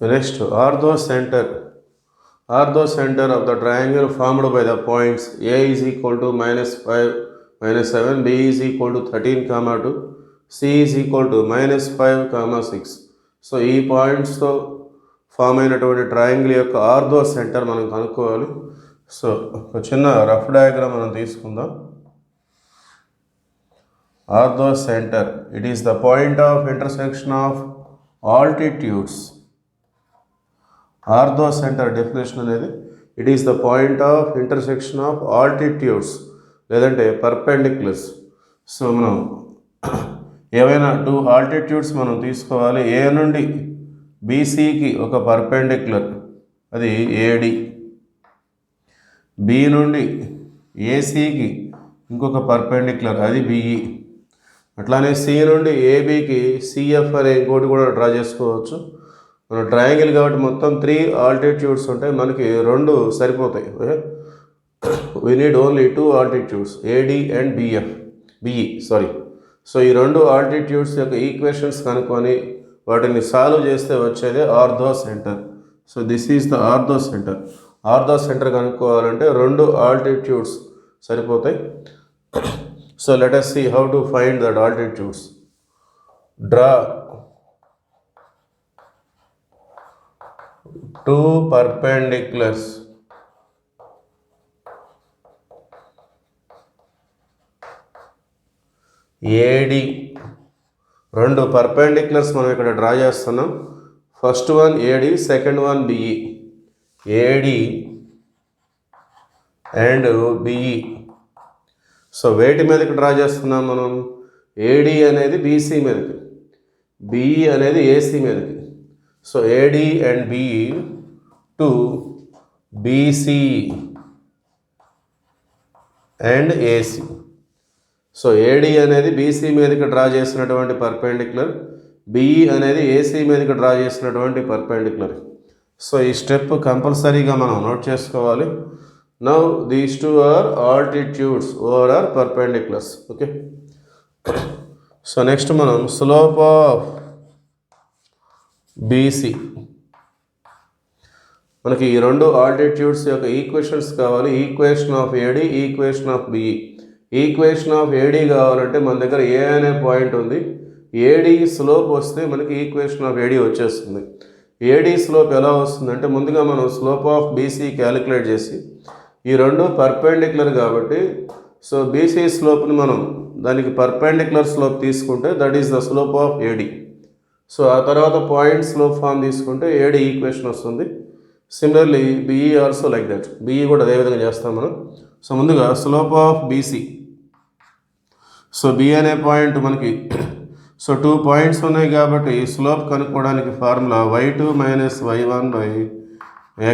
Next, orthocenter of the triangle formed by the points A is equal to -5, -7, B is equal to 13, 2, C is equal to -5, 6. So ఈ పాయింట్స్తో form అయినటువంటి triangle యొక్క orthocentre మనం కనుక్కోవాలి. So ఒక చిన్న rough diagram మనం తీసుకుందాం. Orthocentre, it is the point of intersection of altitudes. Orthocentre definition అనేది ఇట్ is the point of intersection of ఆల్టిట్యూడ్స్ లేదంటే పర్పెండిక్యులర్స్. సో మనం ఏవైనా 2 ఆల్టిట్యూడ్స్ మనం తీసుకోవాలి. ఏ నుండి బీసీకి ఒక పర్పెండిక్యులర్, అది ఏడి. బి నుండి ఏసీకి ఇంకొక పర్పెండిక్యులర్, అది బిఈ. అట్లానే సి నుండి ఏబీకి సిఎఫ్ అనే ఇంకోటి కూడా డ్రా చేసుకోవచ్చు. మన ట్రయాంగిల్ కాబట్టి మొత్తం 3 ఆల్టిట్యూడ్స్ ఉంటాయి, మనకి 2 సరిపోతాయి. We need only 2 altitudes, AD and BE. So ఈ 2 ఆల్టిట్యూడ్స్ యొక్క ఈక్వేషన్స్ కనుక్కొని వాటిని సాల్వ్ చేస్తే వచ్చేదే orthocentre. So this is the orthocentre. Orthocentre కనుక్కోవాలంటే 2 ఆల్టిట్యూడ్స్ సరిపోతాయి. So let us see how to find that altitudes. Draw 2 perpendiculars. AD 2 perpendiculars మనం ఇక్కడ డ్రా చేస్తున్నాం. First one AD, second one BE. AD and BE. So వేటి మీదకి draw చేస్తున్నాం మనం? AD అనేది బీసీ మీదకి, బిఈ అనేది ఏసీ మీదకి. So AD and BE to BC and AC. So AD అనేది బీసీ మీదకి డ్రా చేసినటువంటి పర్పెండిక్యులర్, బిఈ అనేది ఏసీ మీదకి డ్రా చేసినటువంటి పర్పెండిక్యులర్. సో ఈ స్టెప్ కంపల్సరీగా మనం నోట్ చేసుకోవాలి. Now these 2 are altitudes over or perpendiculars. Okay. So next మనం స్లోప్ ఆఫ్ బీసీ. మనకి ఈ 2 ఆల్టిట్యూడ్స్ యొక్క ఈక్వేషన్స్ కావాలి. Equation of AD, equation of BE. Equation of AD కావాలంటే మన దగ్గర ఏ అనే పాయింట్ ఉంది. ఏడి స్లోప్ వస్తే మనకి ఈక్వేషన్ ఆఫ్ ఏడి వచ్చేస్తుంది. ఏడి స్లోప్ ఎలా వస్తుందంటే ముందుగా మనం స్లోప్ ఆఫ్ బీసీ క్యాలిక్యులేట్ చేసి, ఈ 2 పర్పెండిక్యులర్ కాబట్టి సో బీసీ స్లోప్ని మనం దానికి పర్పెండిక్యులర్ స్లోప్ తీసుకుంటే that is the slope of AD. So ఆ తర్వాత పాయింట్ స్లోప్ ఫామ్ తీసుకుంటే ఏడి ఈక్వేషన్ వస్తుంది. Similarly BE also like that. BE కూడా అదేవిధంగా చేస్తాం మనం. సో ముందుగా slope of BC. So B అనే పాయింట్ మనకి సో 2 పాయింట్స్ ఉన్నాయి కాబట్టి స్లోప్ కనుక్కోవడానికి formula y2 minus y1 by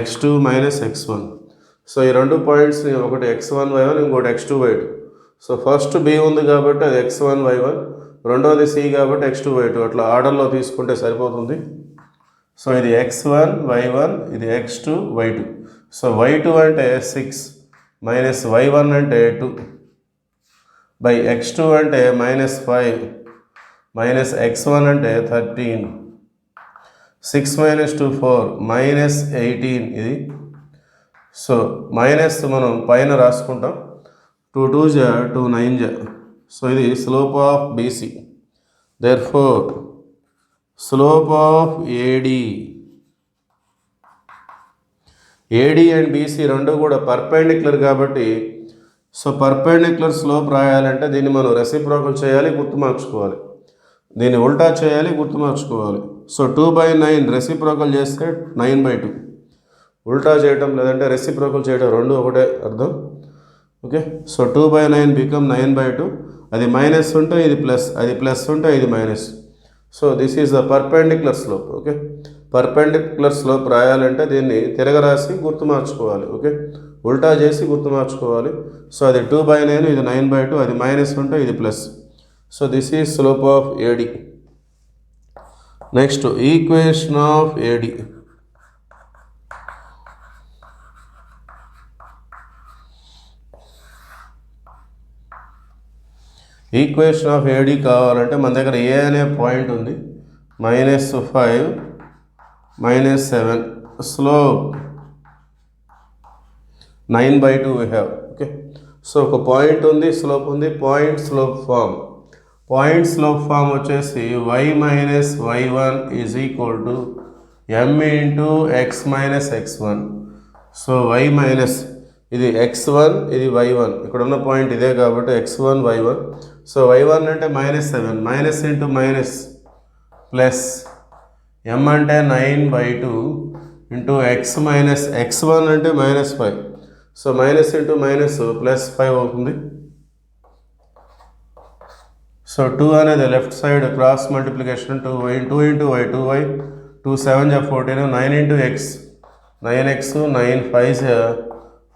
x2 minus x1. So ఈ 2 పాయింట్స్ని ఒకటి x1 y1 ఇంకోటి x2 y2. So first B ఉంది కాబట్టి అది x1 y1, రెండవది సి కాబట్టి x2 y2. అట్లా ఆర్డర్లో తీసుకుంటే సరిపోతుంది. సో ఇది x1 y1, ఇది x2 y2. సో y2 అంటే 6 మైనస్ y1 అంటే 2 బై x2 అంటే -5 మైనస్ x1 అంటే 13. 6 మైనస్ 2 4 మైనస్ 18 ఇది. సో మైనస్ మనం పైన రాసుకుంటాం. 2 2 2 9. సో ఇది slope of BC. Therefore slope of AD. AD and BC 2 కూడా పర్పెండిక్యులర్ కాబట్టి సో పర్పెండిక్యులర్ స్లోప్ రాయాలంటే దీన్ని మనం రెసిప్రోకల్ చేయాలి, గుర్తుమార్చుకోవాలి. దీన్ని ఉల్టా చేయాలి, గుర్తుమార్చుకోవాలి. సో 2/9 రెసిప్రోకల్ చేస్తే 9/2. ఉల్టా చేయటం లేదంటే రెసిప్రోకల్ చేయడం 2 ఒకటే అర్థం. ఓకే. So 2/9 become 9/2. అది మైనస్ ఉంటే ఇది ప్లస్, అది ప్లస్ ఉంటే ఇది minus. So this is the perpendicular slope. Okay. Perpendicular slope రాయాలంటే దీన్ని తిరగరాసి గుర్తుమార్చుకోవాలి. ఓకే. ఉల్టా చేసి గుర్తుమార్చుకోవాలి. సో అది 2/9, ఇది 9/2, అది మైనస్ ఉంటే ఇది plus. So this is slope of AD. Next equation of AD. Equation of AD కావాలంటే మన దగ్గర ఏ అనే పాయింట్ ఉంది. -5 -7. Slope 9/2 we have. Okay. So ఒక పాయింట్ ఉంది, స్లోప్ ఉంది. పాయింట్ స్లోప్ ఫామ్ వచ్చేసి y minus y1 is equal to m into x minus x1. So y minus ఇది x1, ఇది y1. ఇక్కడ ఉన్న పాయింట్ ఇదే కాబట్టి x1 y1. సో y1 అంటే -7, minus into minus plus m అంటే 9/2 ఇంటూ x మైనస్ x1 అంటే -5. సో మైనస్ ఇంటూ మైనస్ +5 అవుతుంది. సో 2 అనేది left side cross multiplication 2y 2y 2 7 14 9 into x 9x 9 5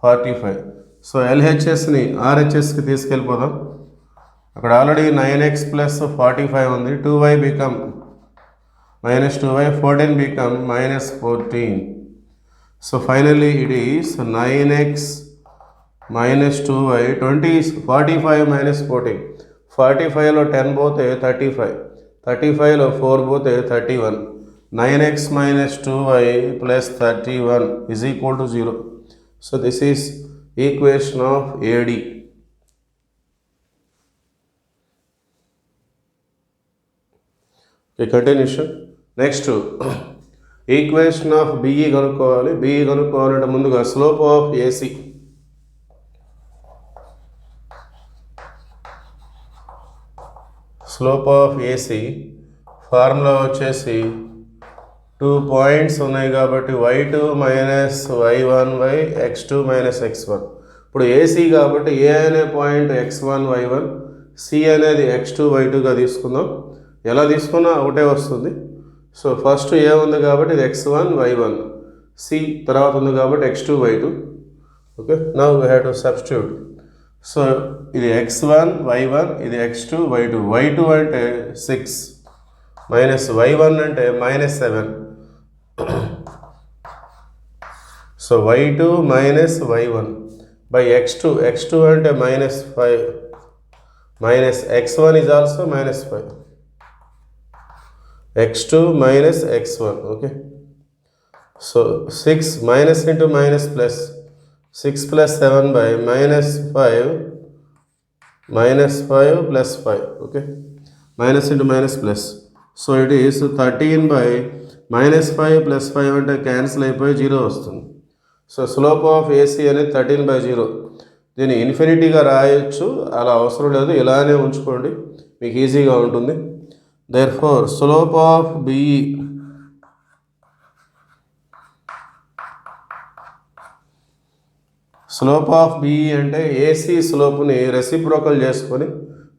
45. So LHSని RHSకి తీసుకెళ్ళిపోదాం. అక్కడ ఆల్రెడీ 9x ప్లస్ 45 ఉంది. 2y become -2y, 14 become -14. So finally it is 9x minus 2y, 20 is 45 minus 14. 45లో 10 పోతే 35, 35లో 4 పోతే 31. 9x minus 2y plus 31 is equal to 0. So this is equation of AD. Okay, continuation. Next equation of BE కనుక్కోవాలి. BE కనుక్కోవాలంటే ముందుగా slope of AC. Slope of AC formula వచ్చేసి 2 points ఉన్నాయి కాబట్టి y2 minus y1/x2 minus x1. ఇప్పుడు AC కాబట్టి ఏ అనే point x1 y1, C అనేది x2 y2గా తీసుకుందాం. ఎలా తీసుకున్నా ఒకటే వస్తుంది. సో ఫస్ట్ ఏ ఉంది కాబట్టి ఇది x1 y1, సి తర్వాత ఉంది కాబట్టి x2 y2. Okay, now we have to substitute. So ఇది x1 y1, ఇది x2 y2. y2 అంటే 6 మైనస్ y1 అంటే -7. So y2 minus y1 by x2 అంటే -5 minus x1 is also -5. x2 minus x1. Okay, so 6 minus into minus plus 6 plus 7 by -5 plus 5. Okay, minus into minus plus. So it is 13 by -5 plus 5 అంటే cancel అయిపోయి 0 వస్తుంది. So slope of AC అనేది 13/0. దీన్ని ఇన్ఫినిటీగా రాయొచ్చు, అలా అవసరం లేదు, ఇలానే ఉంచుకోండి, మీకు ఈజీగా ఉంటుంది. Therefore, slope of BE అంటే ఏసీ స్లోప్ని రెసిప్రోకల్ చేసుకొని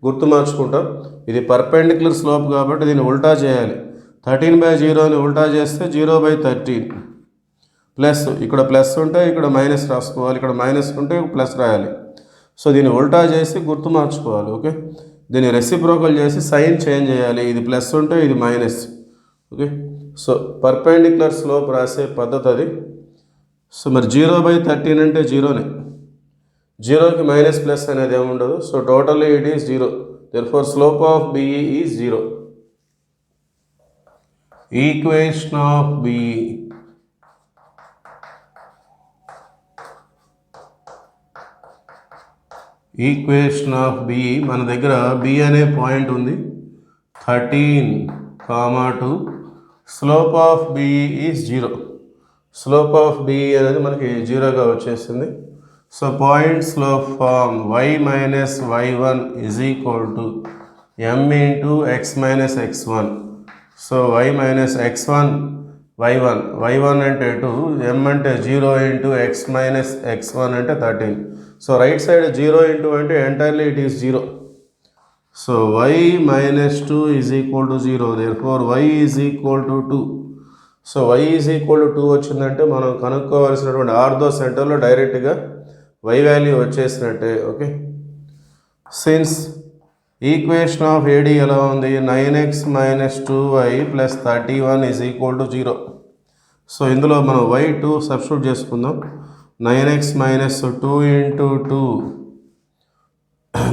గుర్తు మార్చుకుంటాం. ఇది పర్పెండిక్యులర్ స్లోప్ కాబట్టి దీన్ని ఉల్టా చేయాలి. 13/0ని ఉల్టా చేస్తే 0/13 ప్లస్, ఇక్కడ ప్లస్ ఉంటే ఇక్కడ మైనస్ రాసుకోవాలి, ఇక్కడ మైనస్ ఉంటే ప్లస్ రాయాలి. సో దీన్ని ఉల్టా చేసి గుర్తు మార్చుకోవాలి. ఓకే, దీన్ని రెసిప్రోకల్ చేసి సైన్ చేంజ్ చేయాలి. ఇది ప్లస్ ఉంటే ఇది minus. Okay, so perpendicular slope రాసే పద్ధతి అది. సో మరి 0/13 అంటే 0నే, 0కి మైనస్ ప్లస్ అనేది ఏమి ఉండదు. So totally it is 0. Therefore slope of BE is 0. Equation of BE. Equation of BE, మన దగ్గర బి అనే పాయింట్ ఉంది, 13,2. Slope of BE is 0. Slope of BE అనేది మనకి 0గా వచ్చేసింది. So point slope form y minus y1 is equal to m into x minus x1. So y minus x1 y1 అంటే 2, m అంటే 0 ఇంటూ x మైనస్ x1 అంటే 13. So right side 0 into అంటే entirely it is 0. So y minus 2 is equal to 0. Therefore y is equal to 2. So y is equal to 2 వచ్చిందంటే మనం కనుక్కోవాల్సినటువంటి ortho సెంటర్లో డైరెక్ట్గా y value వచ్చేసినట్టే. Okay, since equation of A D ఎలా ఉంది, 9x minus 2y plus 31 is equal to 0. So ఇందులో మనం y2 substitute చేసుకుందాం. 9x minus 2 into 2,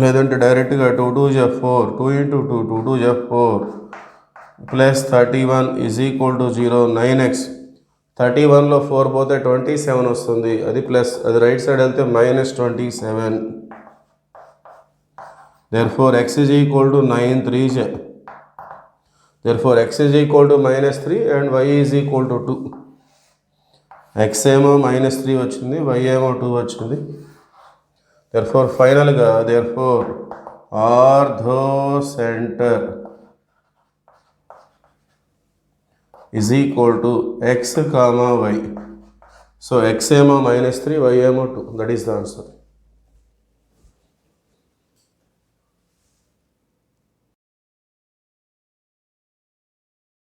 లేదంటే డైరెక్ట్గా 2 2 is 4, 2 into 2 2 2 is 4 plus 31 is equal to 0. 9x 31లో 4 పోతే 27 వస్తుంది, అది ప్లస్, అది రైట్ సైడ్ వెళ్తే -27. therefore x is equal to 9 3s. therefore x is equal to -3 and y is equal to 2. x ఏమో -3 వచ్చింది, y ఏమో 2 వచ్చింది. therefore ఫైనల్గా ఆర్థోసెంటర్ is equal to x, y. so x ఏమో -3, y ఏమో 2. that is the answer.